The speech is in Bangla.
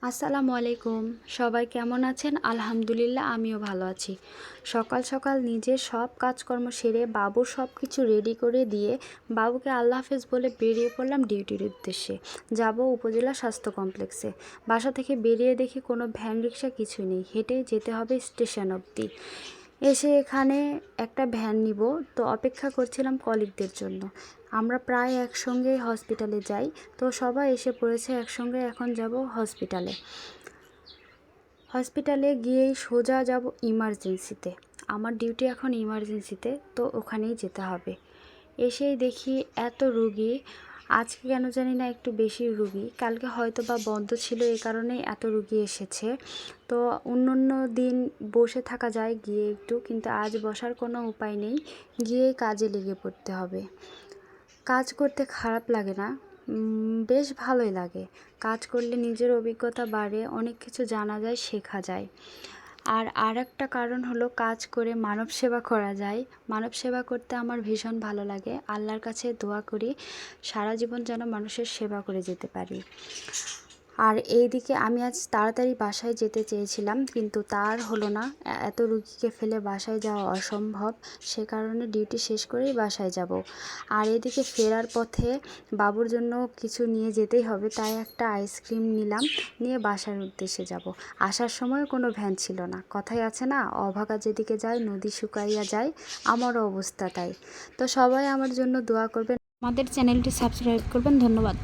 আসসালামু আলাইকুম। সবাই কেমন আছেন? আলহামদুলিল্লাহ আমিও ভালো আছি। সকাল সকাল নিজের সব কাজকর্ম সেরে বাবুর সব কিছু রেডি করে দিয়ে বাবুকে আল্লাহ হাফেজ বলে বেরিয়ে পড়লাম ডিউটির উদ্দেশ্যে। যাব উপজেলা স্বাস্থ্য কমপ্লেক্সে। বাসা থেকে বেরিয়ে দেখি কোনো ভ্যান রিক্সা কিছুই নেই, হেঁটেই যেতে হবে স্টেশন অবধি। এসে এখানে একটা ভ্যান নিব, তো অপেক্ষা করছিলাম কলিগদের জন্য। আমরা প্রায় একসঙ্গে হসপিটালে যাই, তো সবাই এসে পড়েছে একসঙ্গে। এখন যাব হসপিটালে। হসপিটালে গিয়েই সোজা যাব ইমার্জেন্সিতে। আমার ডিউটি এখন ইমার্জেন্সিতে, তো ওখানেই যেতে হবে। এসেই দেখি এত রুগী। আজকে কেন জানি না একটু বেশি রুগী, কালকে হয়তো বা বন্ধ ছিল, এই কারণেই এত রুগী এসেছে। তো অন্য দিন বসে থাকা যায় গিয়ে একটু, কিন্তু আজ বসার কোনো উপায় নেই, গিয়েই কাজে লেগে পড়তে হবে। কাজ করতে খারাপ লাগে না, বেশ ভালোই লাগে। কাজ করলে নিজের অভিজ্ঞতা বাড়ে, অনেক কিছু জানা যায়, শেখা যায়। আর একটা কারণ হলো কাজ করে মানব সেবা করা যায়। মানব সেবা করতে আমার ভীষণ ভালো লাগে। আল্লাহর কাছে দোয়া করি সারা জীবন যেন মানুষের সেবা করে যেতে পারি। আর এইদিকে আমি আজ তাড়াতাড়ি বাসায় যেতে চেয়েছিলাম, কিন্তু তার হলো না। এত রুগীকে ফেলে বাসায় যাওয়া অসম্ভব, সে কারণে ডিউটি শেষ করেই বাসায় যাব। আর এদিকে ফেরার পথে বাবুর জন্য কিছু নিয়ে যেতেই হবে, তাই একটা আইসক্রিম নিলাম, নিয়ে বাসার উদ্দেশ্যে যাব। আসার সময় কোনো ভ্যান ছিল না। কথাই আছে না, অভাগা যেদিকে যায় নদী শুকাইয়া যায়, আমারও অবস্থা তাই। তো সবাই আমার জন্য দোয়া করবেন, আমাদের চ্যানেলটি সাবস্ক্রাইব করবেন। ধন্যবাদ।